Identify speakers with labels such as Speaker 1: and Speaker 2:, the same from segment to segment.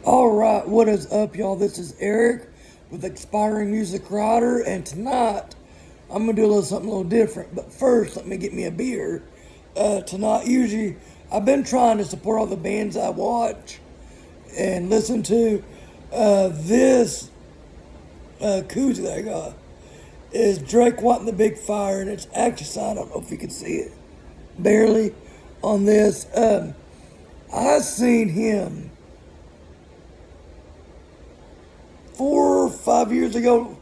Speaker 1: Alright, what is up, y'all? This is Eric with Expiring Music Writer, and tonight I'm gonna do a little something a little different. But first, let me get me a beer. Tonight, usually, I've been trying to support all the bands I watch and listen to. This koozie that I got is Drake White and the Big Fire, and it's actually signed. I don't know if you can see it barely on this. I seen him 4 or 5 years ago,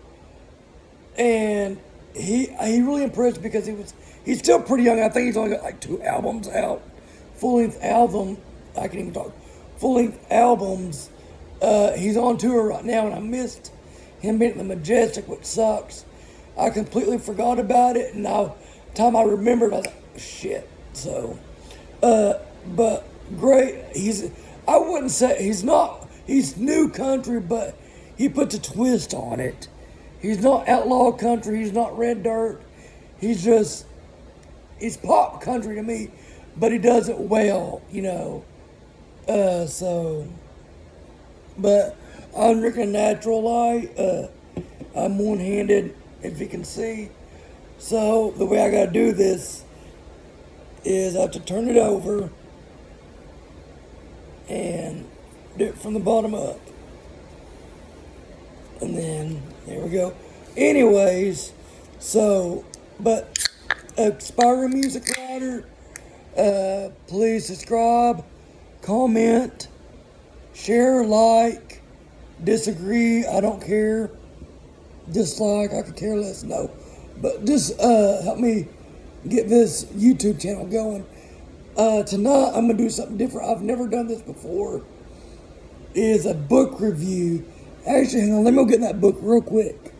Speaker 1: and he really impressed me because he's still pretty young. I think he's only got like 2 albums out, full length album. I can even talk full length albums. He's on tour right now, and I missed him being at the Majestic, which sucks. I completely forgot about it, and now time I remembered, I was like, shit. So, but great. I wouldn't say he's new country, but he puts a twist on it. He's not outlaw country, he's not red dirt. He's pop country to me, but he does it well, you know. But I'm drinking a natural light. I'm one-handed, if you can see. So the way I gotta do this is I have to turn it over and do it from the bottom up. And then, there we go. Anyways, but Expiring Music Writer, please subscribe, comment, share, like, disagree, I don't care, dislike, I could care less, no. But just help me get this YouTube channel going. Tonight, I'm going to do something different. I've never done this before. Is a book review. Actually, hang on, let me go get that book real quick.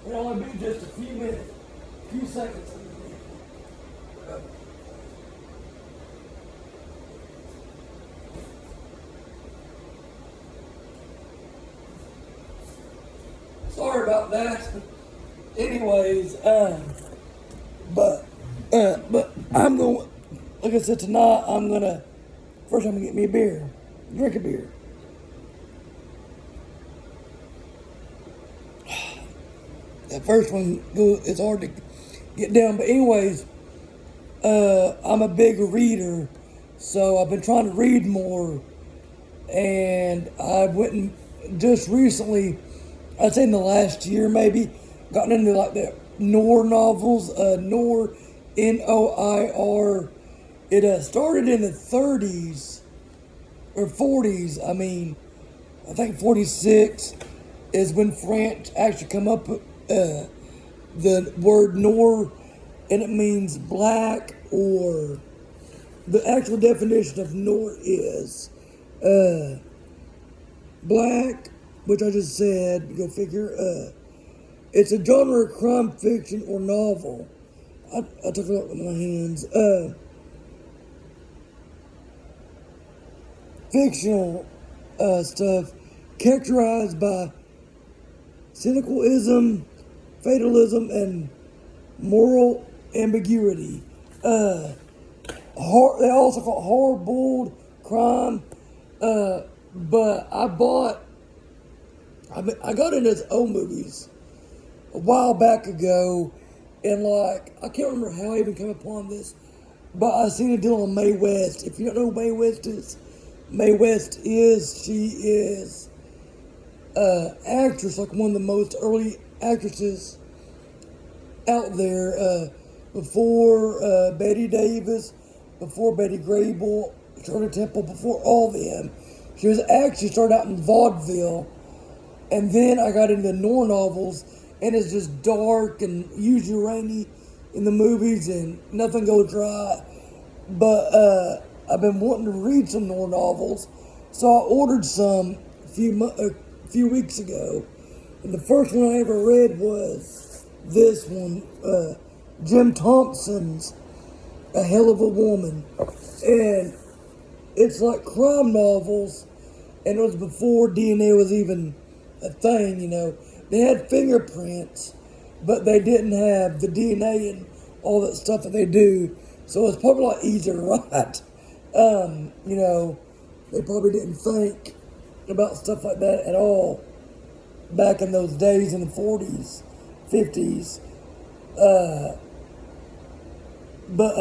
Speaker 1: It'll only be just a few minutes, few seconds. Sorry about that. Anyways, but I'm going, like I said, tonight first I'm gonna get me a beer, drink a beer. That first one, it's hard to get down, but anyways, I'm a big reader, so I've been trying to read more, and I went and just recently, I'd say in the last year maybe, gotten into like the Noir novels, Noir, Noir. It started in the 30s, or 40s, I think 46 is when French actually come up with the word noir, and it means black, or the actual definition of noir is black, which I just said, go figure. It's a genre of crime fiction or novel. I took a look with my hands. Fictional stuff characterized by cynicalism, fatalism, and moral ambiguity. They also call it hard-boiled crime. But I got into his old movies a while back ago, and I can't remember how I even came upon this, but I seen a deal on Mae West. If you don't know who Mae West is, she is actress, like one of the most early actresses out there, before Betty Davis, before Betty Grable, Shirley Temple, before all them. She was actually started out in vaudeville, and then I got into noir novels, and it's just dark and usually rainy in the movies, and nothing goes right. But I've been wanting to read some noir novels, so I ordered some a few weeks ago, and the first one I ever read was this one, Jim Thompson's A Hell of a Woman, and it's like crime novels, and it was before DNA was even a thing, you know. They had fingerprints, but they didn't have the DNA and all that stuff that they do, so it's probably a lot easier to write. You know, they probably didn't think about stuff like that at all back in those days in the 40s, 50s. But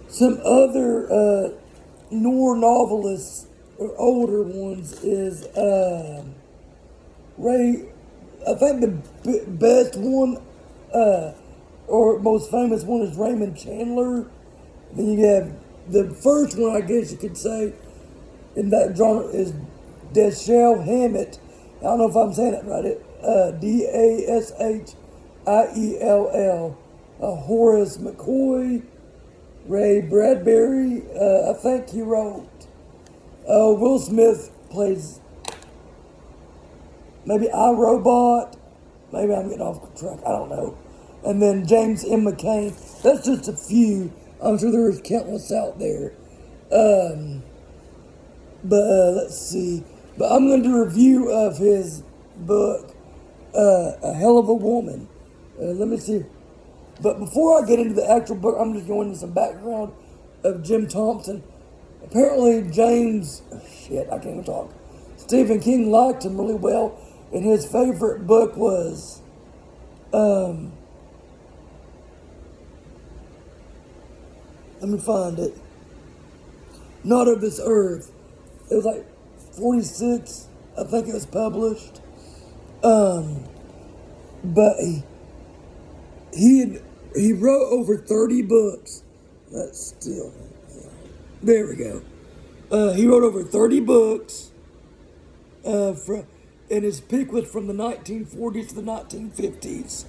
Speaker 1: some other noir novelists or older ones is Ray. I think the best one or most famous one is Raymond Chandler. Then you have the first one, I guess you could say, in that genre is Dashiell Hammett. I don't know if I'm saying it right. Dashiell. Horace McCoy, Ray Bradbury. I think he wrote. Will Smith plays maybe iRobot. Maybe I'm getting off track. I don't know. And then James M. McCain. That's just a few. I'm sure there's countless out there. But let's see. But I'm going to do a review of his book, A Hell of a Woman. Let me see. But before I get into the actual book, I'm just going into some background of Jim Thompson. Apparently, I can't even talk. Stephen King liked him really well, and his favorite book was, let me find it. Not of This Earth. It was like 46, I think it was published. But he wrote over 30 books. That's still, there we go. He wrote over 30 books. And his peak was from the 1940s to the 1950s.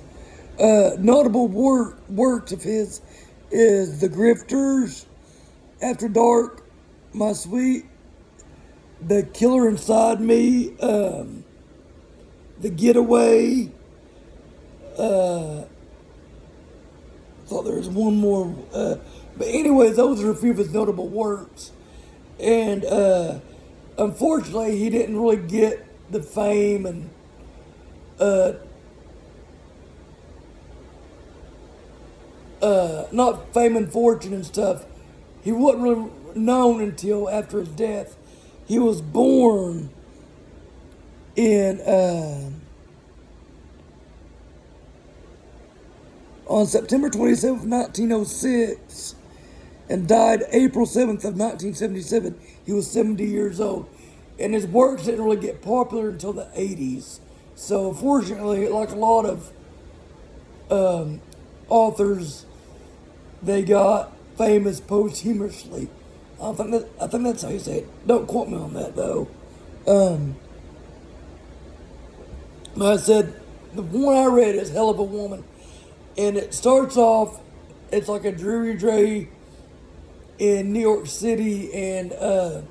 Speaker 1: Notable works of his is The Grifters, After Dark, My Sweet, The Killer Inside Me, The Getaway. Thought there was one more, but anyways, those are a few of his notable works. And unfortunately, he didn't really get the fame and not fame and fortune and stuff. He wasn't really known until after his death. He was born in on September 27th, 1906, and died April 7th of 1977. He was 70 years old, and his works didn't really get popular until the 80s. So unfortunately, like a lot of authors, they got famous posthumously. I think that's how you say it. Don't quote me on that though. Like I said, the one I read is Hell of a Woman. And it starts off, it's like a dreary day in New York City, and the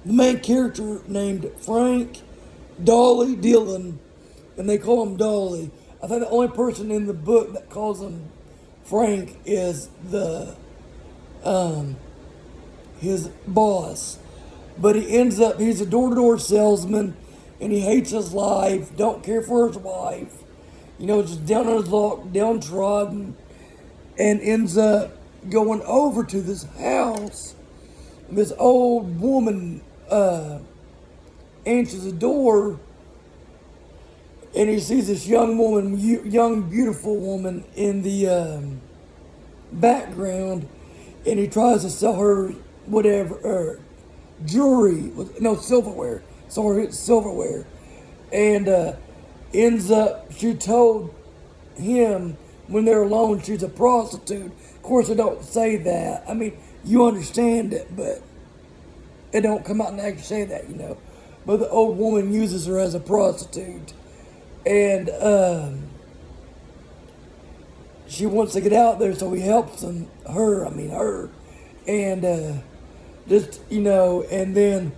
Speaker 1: main character named Frank Dolly Dillon, and they call him Dolly. I think the only person in the book that calls him Frank is his boss. But he's a door-to-door salesman, and he hates his life, don't care for his wife. You know, just down on his luck, downtrodden, and ends up going over to this house. This old woman answers the door, and he sees this young woman, young, beautiful woman in the background, and he tries to sell her whatever, jewelry, silverware. Sorry, it's silverware. And ends up, she told him when they're alone she's a prostitute. Of course, they don't say that. I mean, you understand it, but it don't come out and actually say that, you know. But the old woman uses her as a prostitute. And she wants to get out there, so he helps her. And just, you know, and then,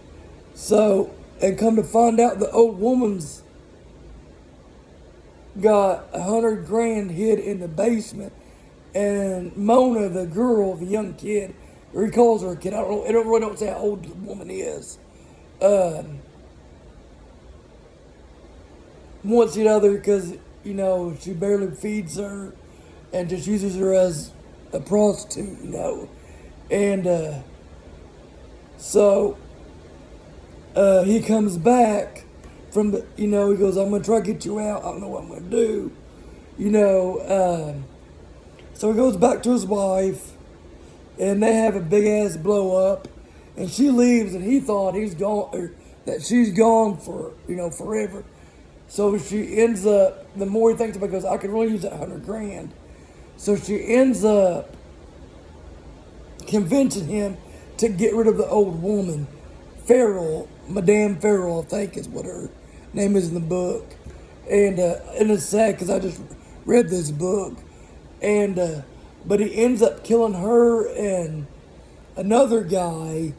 Speaker 1: and come to find out the old woman's got $100,000 hid in the basement, and Mona, the girl, the young kid, or he calls her a kid. I don't know. It really don't say how old the woman is. Wants to get out there because, you know, she barely feeds her, and just uses her as a prostitute, and so he comes back from the, he goes, I'm gonna try to get you out. I don't know what I'm gonna do, So he goes back to his wife, and they have a big ass blow up, and she leaves, and he thought he's gone, or that she's gone for forever. So she ends up, the more he thinks about it, goes, I could really use that $100,000. So she ends up convincing him to get rid of the old woman, Farrell, Madame Farrell, I think is what her name is in the book. And it's sad because I just read this book. And but he ends up killing her and another guy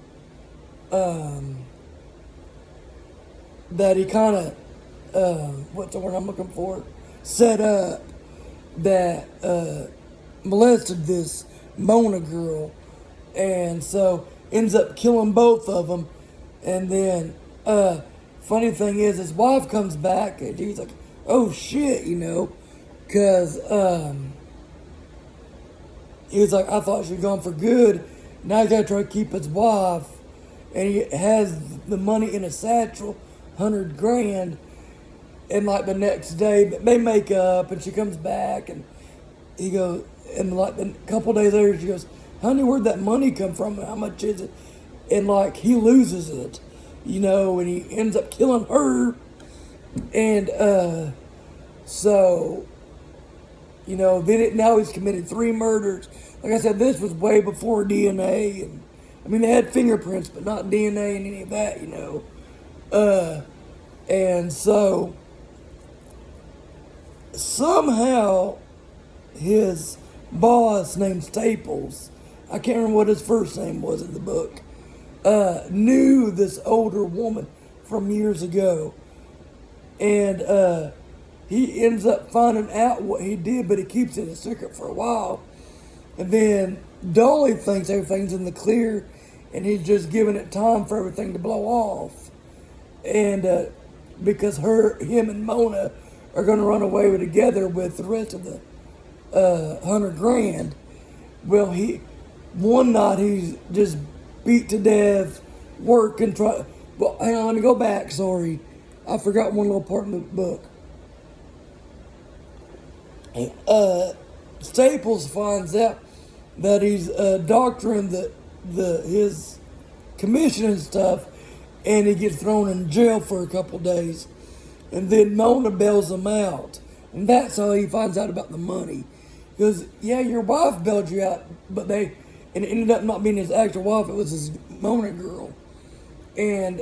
Speaker 1: that he kind of what's the word I'm looking for, set up, that molested this Mona girl, and so ends up killing both of them. And then funny thing is, his wife comes back and he's like, oh shit, because he was like, I thought she was gone for good. Now I gotta try to keep his wife, and he has the money in a satchel, $100,000. And like the next day, they make up, and she comes back, and he goes, and like a couple days later, she goes, honey, where'd that money come from? How much is it? And like he loses it, and he ends up killing her. And so, now he's committed 3 murders. Like I said, this was way before DNA, and I mean they had fingerprints, but not DNA and any of that, and so somehow his boss named Staples, I can't remember what his first name was in the book, knew this older woman from years ago. And he ends up finding out what he did, but he keeps it a secret for a while. And then Dolly thinks everything's in the clear, and he's just giving it time for everything to blow off. And because him and Mona are going to run away together with the rest of the $100,000. Well, one night he's just beat to death, working, well, hang on, let me go back, sorry. I forgot one little part in the book. Staples finds out that he's doctoring his commission and stuff, and he gets thrown in jail for a couple days. And then Mona bails him out. And that's how he finds out about the money. Because, yeah, your wife bailed you out, and it ended up not being his actual wife, it was his Mona girl. And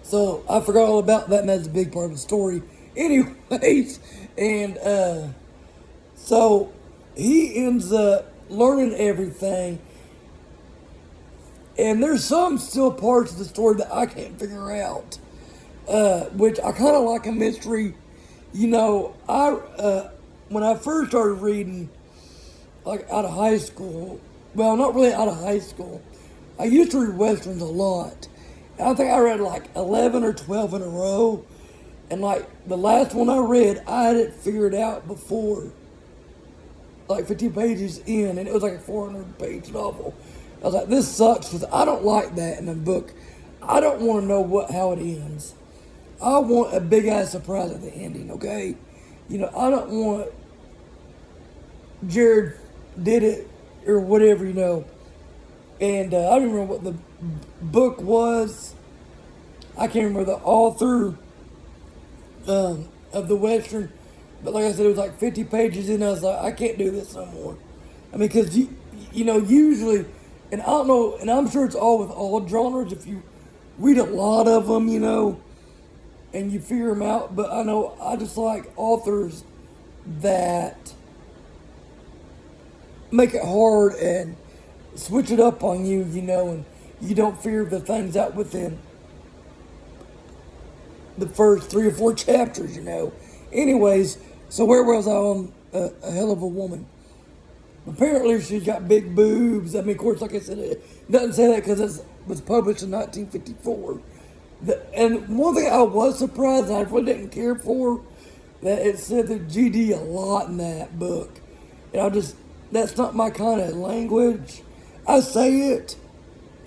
Speaker 1: so I forgot all about that, and that's a big part of the story. Anyways, and so he ends up learning everything. And there's some still parts of the story that I can't figure out. Which I kind of like a mystery. When I first started reading, like out of high school, well, not really out of high school, I used to read Westerns a lot. And I think I read like 11 or 12 in a row. And like the last one I read, I had it figured out before, like 50 pages in, and it was like a 400-page novel. I was like, this sucks, because I don't like that in a book. I don't want to know how it ends. I want a big-ass surprise at the ending, okay? I don't want Jared did it or whatever, And I don't remember what the book was. I can't remember the author of the Western. But like I said, it was like 50 pages in. I was like, I can't do this no more. I mean, because, usually, and I don't know, and I'm sure it's all with all genres. If you read a lot of them, and you figure them out. But I know I just like authors that make it hard and switch it up on you, and you don't figure the things out within the first 3 or 4 chapters, Anyways, so where was I on A Hell of a Woman? Apparently she's got big boobs. I mean, of course, like I said, it doesn't say that because it was published in 1954. And one thing I was surprised, and I really didn't care for, that it said the GD a lot in that book. And that's not my kind of language. I say it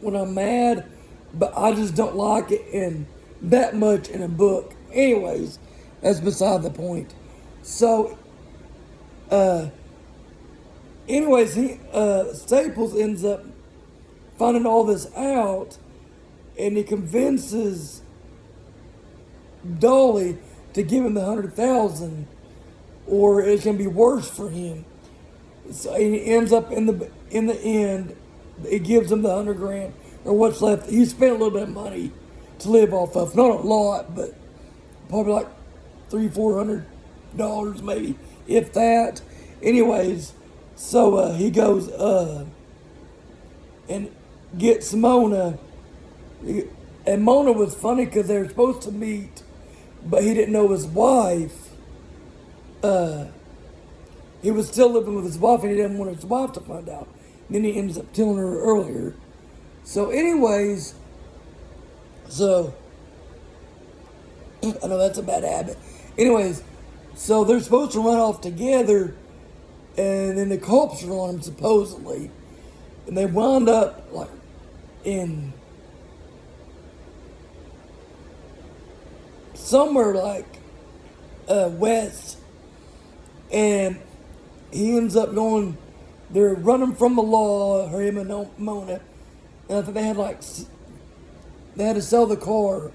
Speaker 1: when I'm mad, but I just don't like it in that much in a book. Anyways, that's beside the point. So, anyways, Staples ends up finding all this out, and he convinces Dolly to give him the 100,000, or it's gonna be worse for him. So he ends up in the end, it gives him the 100 grand or what's left. He spent a little bit of money to live off of, not a lot, but probably like $300-400 maybe, if that. Anyways, so he goes and gets Mona, and Mona was funny because they were supposed to meet, but he didn't know his wife. He was still living with his wife, and he didn't want his wife to find out. And then he ends up killing her earlier. So, anyways, I know that's a bad habit. Anyways, so they're supposed to run off together, and then the cops are on them supposedly, and they wound up like in somewhere like west, and he ends up going. They're running from the law, him and Mona, and I think they had to sell the car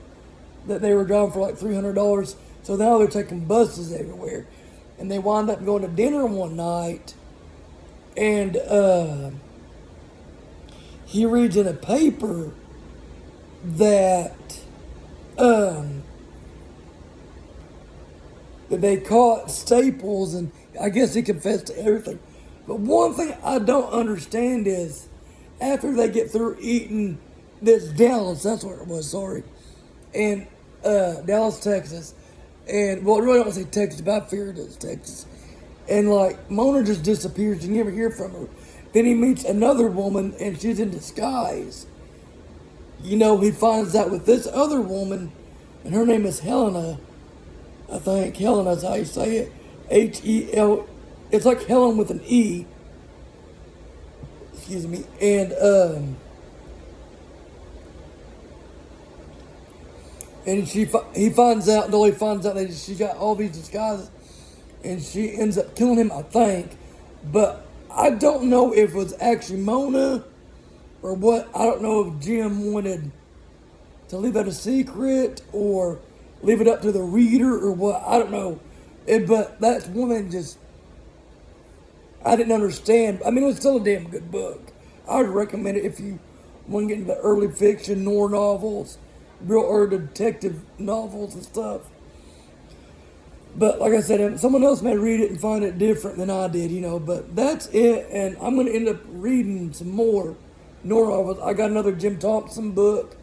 Speaker 1: that they were driving for like $300. So now they're taking buses everywhere, and they wind up going to dinner one night, and he reads in a paper that that they caught Staples, and I guess he confessed to everything. But one thing I don't understand is, after they get through eating this Dallas, that's what it was, sorry, and Dallas, Texas, and, well, I really don't want to say Texas, but I figured it's Texas, and like, Mona just disappears, you never hear from her. Then he meets another woman, and she's in disguise. You know, he finds out with this other woman, and her name is Helena, I think. Helena's how you say it. H-E-L, it's like Helen with an E. Excuse me. And he finds out, Dolly finds out that she got all these disguises, and she ends up killing him, I think. But I don't know if it was actually Mona or what. I don't know if Jim wanted to leave it a secret or leave it up to the reader or what. I don't know. But that's one thing just I didn't understand. I mean, it was still a damn good book. I would recommend it if you want to get into the early fiction, noir novels, real early detective novels and stuff. But like I said, someone else may read it and find it different than I did, you know. But that's it, and I'm going to end up reading some more noir novels. I got another Jim Thompson book.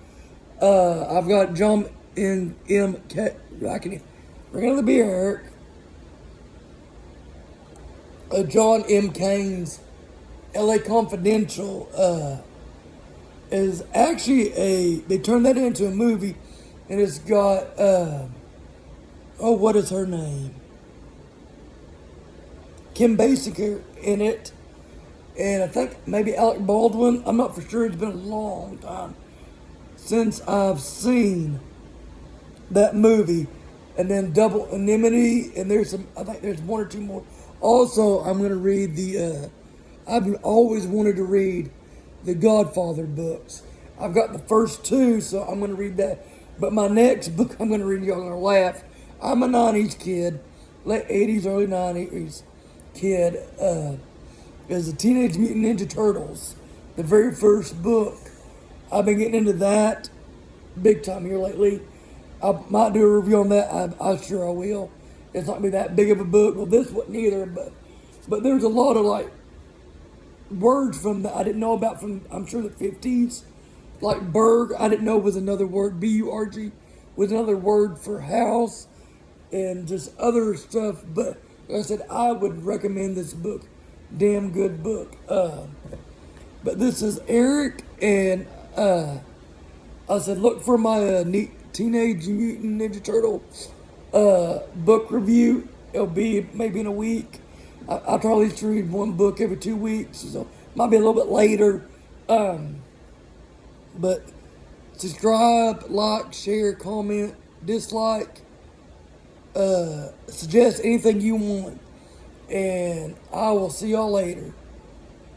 Speaker 1: I've got John M. I can bring another beer, Eric. John M. Cain's L.A. Confidential is actually they turned that into a movie, and it's got what is her name? Kim Basinger in it, and I think maybe Alec Baldwin. I'm not for sure. It's been a long time since I've seen that movie. And then Double Indemnity, and I think there's one or two more. Also, I'm going to read I've always wanted to read the Godfather books. I've got the first two, so I'm going to read that. But my next book I'm going to read, y'all are going to laugh. I'm a 90s kid, late 80s, early 90s kid, is the Teenage Mutant Ninja Turtles, the very first book. I've been getting into that big time here lately. I might do a review on that. I'm sure I will. It's not going to be that big of a book. Well, this wasn't either, but there's a lot of, like, words from that I didn't know about from, I'm sure, the 50s. Like Burg, I didn't know was another word. B-U-R-G was another word for house, and just other stuff. But like I said, I would recommend this book. Damn good book. But this is Eric, and I said, look for my Teenage Mutant Ninja Turtle book review. It'll be maybe in a week. I try at least to read one book every 2 weeks, so might be a little bit later. But subscribe, like, share, comment, dislike, suggest anything you want. And I will see y'all later.